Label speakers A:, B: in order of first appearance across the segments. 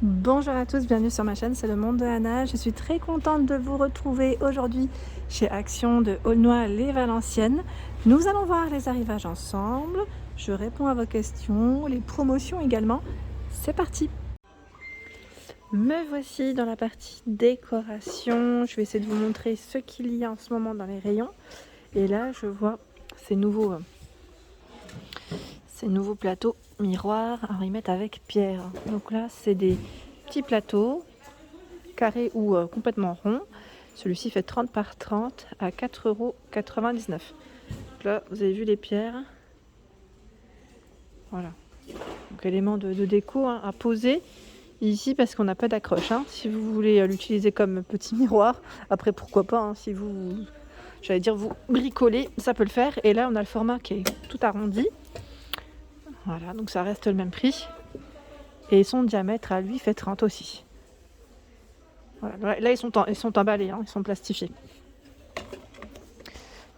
A: Bonjour à tous, bienvenue sur ma chaîne, c'est le monde de Anna. Je suis très contente de vous retrouver aujourd'hui chez Action de Aulnoy-les-Valenciennes. Nous allons voir les arrivages ensemble. Je réponds à vos questions, les promotions également. C'est parti! Me voici dans la partie décoration. Je vais essayer de vous montrer ce qu'il y a en ce moment dans les rayons. Et là, je vois ces nouveaux plateaux miroirs à remettre avec pierre. Donc là, c'est des petits plateaux carrés ou complètement ronds. Celui-ci fait 30 par 30 à 4,99 €. Donc là, vous avez vu les pierres. Voilà. Donc élément de déco à poser ici parce qu'on n'a pas d'accroche. Si vous voulez l'utiliser comme petit miroir, après pourquoi pas, si vous, j'allais dire vous bricolez, ça peut le faire. Et là, on a le format qui est tout arrondi. Voilà, donc ça reste le même prix. Et son diamètre à lui fait 30 aussi. Voilà, là ils sont emballés, ils sont plastifiés.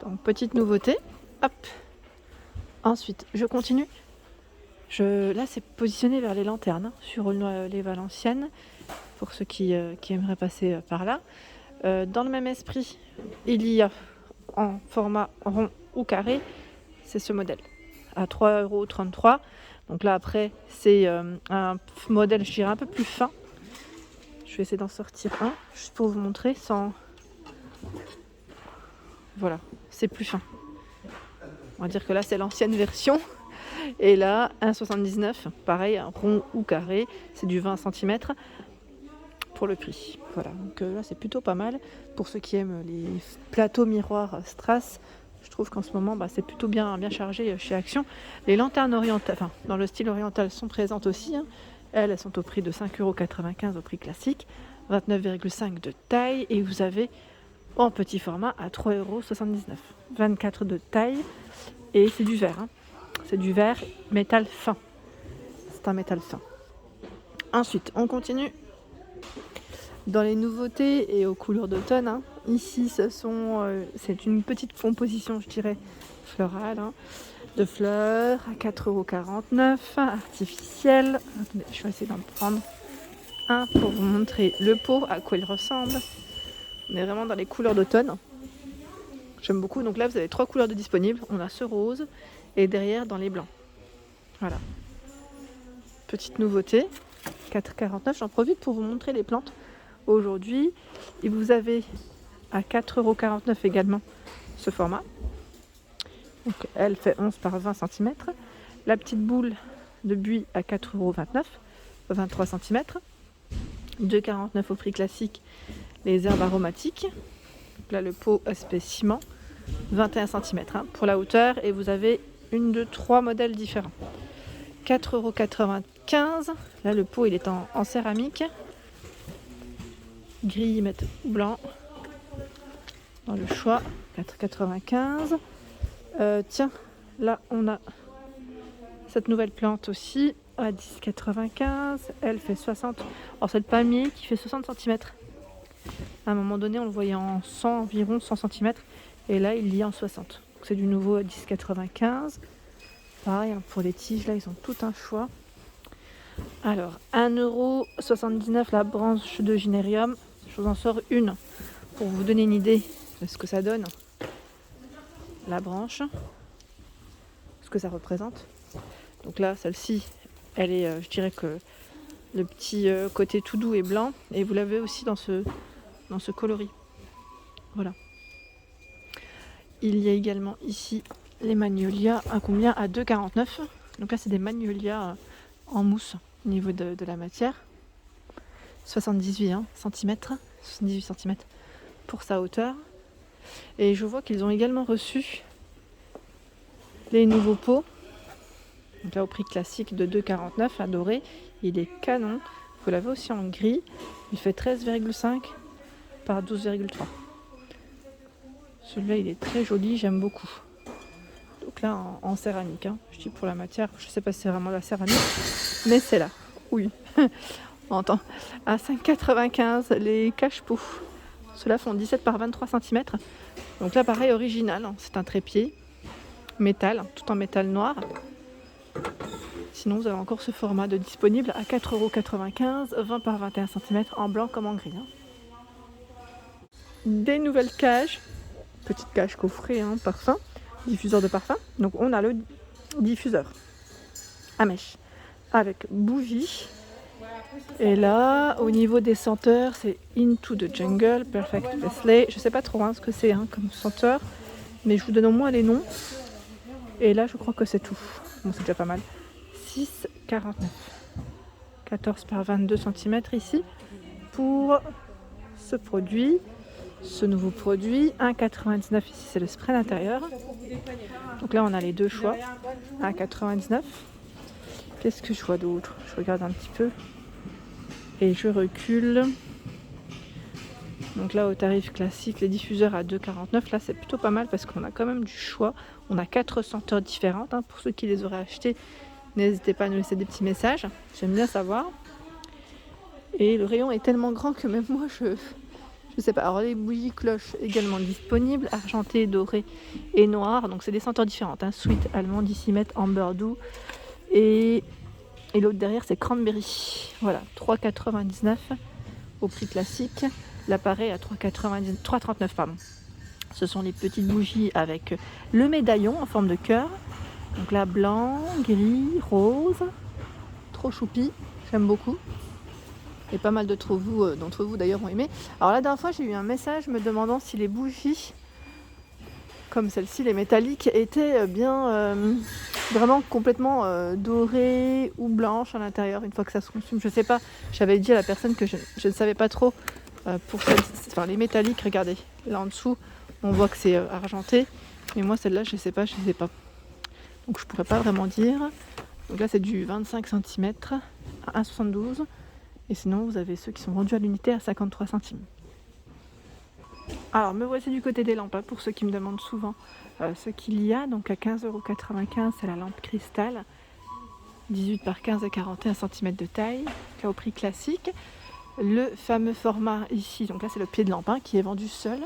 A: Donc petite nouveauté. Hop. Ensuite, je continue. Là, c'est positionné vers les lanternes sur Aulnoy-les-Valenciennes pour ceux qui aimeraient passer par là. Dans le même esprit, il y a en format rond ou carré, c'est ce modèle à 3,33 €. Donc là après, c'est un modèle, je dirais, un peu plus fin. Je vais essayer d'en sortir un, juste pour vous montrer sans... Voilà, c'est plus fin. On va dire que là, c'est l'ancienne version. Et là, 1,79 €, pareil, rond ou carré, c'est du 20 cm pour le prix. Voilà, donc là, c'est plutôt pas mal. Pour ceux qui aiment les plateaux miroirs Strass, je trouve qu'en ce moment, c'est plutôt bien chargé chez Action. Les lanternes orientales, dans le style oriental, sont présentes aussi. Elles sont au prix de 5,95 € au prix classique, 29,5 de taille, et vous avez en petit format à 3,79 €, 24 de taille, et c'est du verre. C'est du verre métal fin. C'est un métal fin. Ensuite, on continue dans les nouveautés et aux couleurs d'automne. Ici, c'est une petite composition, je dirais, florale, de fleurs à 4,49 €, artificielle. Attendez, je vais essayer d'en prendre un pour vous montrer le pot, à quoi il ressemble. On est vraiment dans les couleurs d'automne. J'aime beaucoup. Donc là, vous avez 3 couleurs de disponibles. On a ce rose et derrière dans les blancs. Voilà. Petite nouveauté, 4,49 €. J'en profite pour vous montrer les plantes aujourd'hui. Et vous avez à 4,49 € également ce format. Donc elle fait 11 par 20 cm. La petite boule de buis à 4,29 €, 23 cm. 2,49 € au prix classique, les herbes aromatiques. Donc là, le pot aspect ciment, 21 cm pour la hauteur. Et vous avez 3 modèles différents. 4,95 €. Là, le pot, il est en céramique. Gris, mat ou blanc. Dans le choix, 4,95 €. Tiens, là, on a cette nouvelle plante aussi à 10,95 €. Elle fait 60. Alors, c'est le palmier qui fait 60 cm. À un moment donné, on le voyait en 100, environ 100 cm. Et là, il y est en 60. Donc, c'est du nouveau à 10,95 €. Pareil, pour les tiges, là, ils ont tout un choix. Alors, 1,79 € la branche de gynérium. Je vous en sors une pour vous donner une idée de ce que ça donne. La branche, ce que ça représente. Donc là, celle-ci, elle est, je dirais que le petit côté tout doux et blanc. Et vous l'avez aussi dans ce coloris. Voilà. Il y a également ici les magnolias à combien? À 2,49 €. Donc là, c'est des magnolias en mousse au niveau de la matière. 78 cm, 78 cm pour sa hauteur. Et je vois qu'ils ont également reçu les nouveaux pots. Donc là, au prix classique de 2,49 € à doré. Il est canon. Vous l'avez aussi en gris. Il fait 13,5 par 12,3. Celui-là, il est très joli, j'aime beaucoup. Donc là, en céramique. Je dis pour la matière, je ne sais pas si c'est vraiment la céramique, mais c'est là. Oui. On entend. À 5,95 € les cache-pots. Ceux-là font 17 par 23 cm. Donc là, pareil, original. C'est un trépied métal, tout en métal noir. Sinon vous avez encore ce format de disponible à 4,95 €, 20 par 21 cm en blanc comme en gris. Des nouvelles cages, petite cage coffret, parfum, diffuseur de parfum. Donc on a le diffuseur à mèche avec bougie. Et là, au niveau des senteurs, c'est Into the Jungle, Perfect Wesley. Je sais pas trop ce que c'est comme senteur, mais je vous donne au moins les noms. Et là, je crois que c'est tout. Bon, c'est déjà pas mal. 6,49. 14 par 22 cm ici pour ce produit. Ce nouveau produit, 1,99 ici, c'est le spray d'intérieur. Donc là, on a les deux choix, 1,99. Qu'est-ce que je vois d'autre? Je regarde un petit peu et je recule. Donc là, au tarif classique, les diffuseurs à 2,49. Là, c'est plutôt pas mal parce qu'on a quand même du choix. On a 4 senteurs différentes. Pour ceux qui les auraient achetées, n'hésitez pas à nous laisser des petits messages. J'aime bien savoir. Et le rayon est tellement grand que même moi, je sais pas. Alors les bougies cloches également disponibles, argentées, dorées et noires. Donc c'est des senteurs différentes. Sweet, allemande, Dissimette, amber doux. Et l'autre derrière, c'est cranberry. Voilà, 3,99 au prix classique. L'appareil à 3,39 pardon. Ce sont les petites bougies avec le médaillon en forme de cœur. Donc là, blanc, gris, rose. Trop choupi, j'aime beaucoup. Et pas mal d'entre vous d'ailleurs ont aimé. Alors la dernière fois, j'ai eu un message me demandant si les bougies, comme celle-ci, les métalliques, étaient bien vraiment complètement dorées ou blanches à l'intérieur une fois que ça se consume. Je sais pas, j'avais dit à la personne que je ne savais pas trop pour les métalliques. Regardez, là en dessous, on voit que c'est argenté. Mais moi, celle-là, je sais pas. Donc je pourrais pas vraiment dire. Donc là, c'est du 25 cm à 1,72 €. Et sinon, vous avez ceux qui sont vendus à l'unité à 53 centimes. Alors, me voici du côté des lampes, pour ceux qui me demandent souvent ce qu'il y a. Donc, à 15,95 €, c'est la lampe cristal, 18 par 15 et 41 cm de taille, qui est au prix classique. Le fameux format ici, donc là, c'est le pied de lampe qui est vendu seul.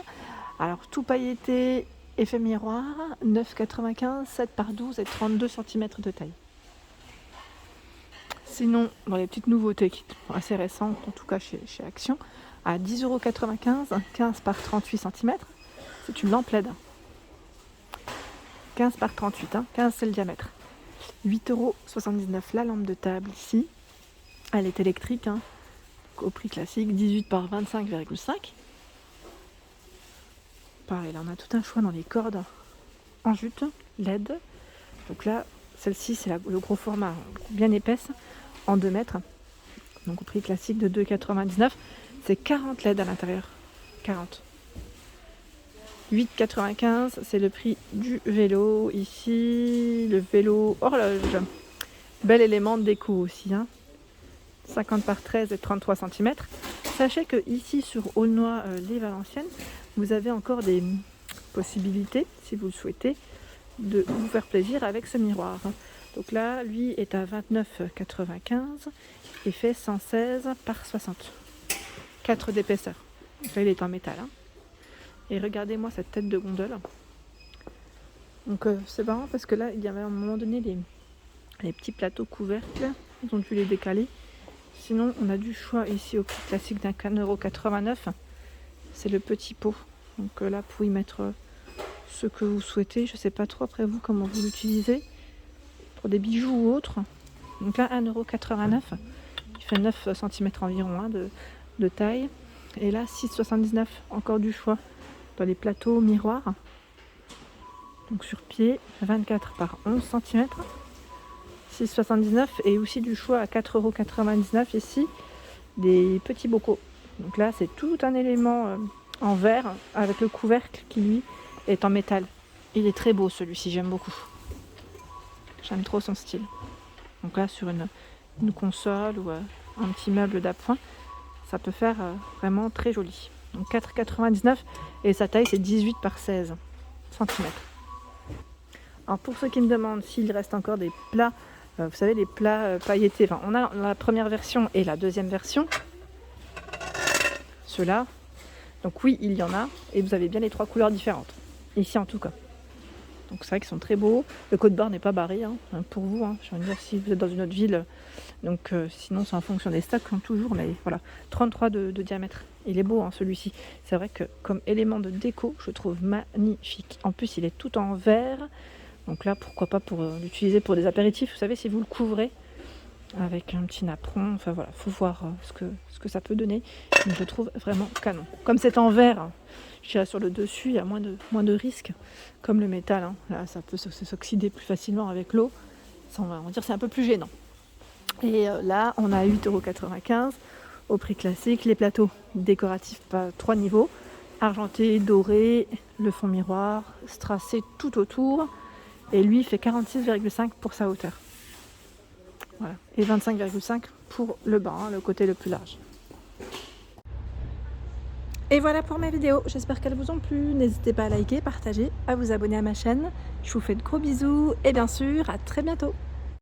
A: Alors, tout pailleté, effet miroir, 9,95 €, 7 par 12 et 32 cm de taille. Sinon, dans les petites nouveautés qui sont assez récentes, en tout cas chez Action, à 10,95 €, 15 par 38 cm, c'est une lampe LED. 15 par 38, 15 c'est le diamètre. 8,79 € la lampe de table ici. Elle est électrique, au prix classique, 18 par 25,5. Pareil, là on a tout un choix dans les cordes en jute LED. Donc là, celle-ci c'est le gros format, bien épaisse, en 2 mètres. Donc au prix classique de 2,99 €. C'est 40 LED à l'intérieur. 40. 8,95 €, c'est le prix du vélo. Ici, le vélo horloge. Bel élément de déco aussi. 50 par 13 et 33 cm. Sachez que ici sur Aulnoy-les-Valenciennes, vous avez encore des possibilités, si vous le souhaitez, de vous faire plaisir avec ce miroir. Donc là, lui est à 29,95 € et fait 116 par 60. 4 d'épaisseur. Donc là, il est en métal. Et regardez-moi cette tête de gondole. Donc c'est marrant parce que là, il y avait à un moment donné les petits plateaux couvercles. Ils ont dû les décaler. Sinon, on a du choix ici au prix classique d'un 1,89 €. C'est le petit pot. Donc là, pour y mettre ce que vous souhaitez. Je ne sais pas trop après vous comment vous l'utilisez. Pour des bijoux ou autres. Donc là, 1,89 €. Il fait 9 cm environ de taille. Et là, 6,79 €. Encore du choix dans les plateaux miroirs. Donc sur pied, 24 par 11 cm. 6,79 € et aussi du choix à 4,99 € ici, des petits bocaux. Donc là, c'est tout un élément en verre avec le couvercle qui lui est en métal. Il est très beau celui-ci, j'aime beaucoup. J'aime trop son style. Donc là, sur une console ou un petit meuble d'appoint, ça peut faire vraiment très joli. Donc 4,99 € et sa taille c'est 18 par 16 cm. Alors pour ceux qui me demandent s'il reste encore des plats, vous savez les plats pailletés, enfin, on a la première version et la deuxième version. Ceux-là. Donc oui, il y en a et vous avez bien les 3 couleurs différentes. Ici en tout cas. Donc c'est vrai qu'ils sont très beaux. Le code-barre n'est pas barré hein, pour vous. Hein. Je veux dire, si vous êtes dans une autre ville, donc sinon c'est en fonction des stocks comme toujours. Mais voilà, 33 de diamètre. Il est beau hein, celui-ci. C'est vrai que comme élément de déco, je trouve magnifique. En plus, il est tout en verre. Donc là, pourquoi pas pour l'utiliser pour des apéritifs. Vous savez, si vous le couvrez avec un petit napperon. Enfin voilà, faut voir ce que ça peut donner. Mais je le trouve vraiment canon. Comme c'est en verre, je dirais sur le dessus, il y a moins de risques. Comme le métal, hein. Là ça peut s'oxyder plus facilement avec l'eau. On va dire c'est un peu plus gênant. Et là, on a 8,95 € au prix classique. Les plateaux décoratifs, pas 3 niveaux. Argenté, doré, le fond miroir, strassé tout autour. Et lui, il fait 46,5 pour sa hauteur. Voilà. Et 25,5 pour le bas, hein, le côté le plus large. Et voilà pour mes vidéos, j'espère qu'elles vous ont plu. N'hésitez pas à liker, partager, à vous abonner à ma chaîne. Je vous fais de gros bisous et bien sûr, à très bientôt.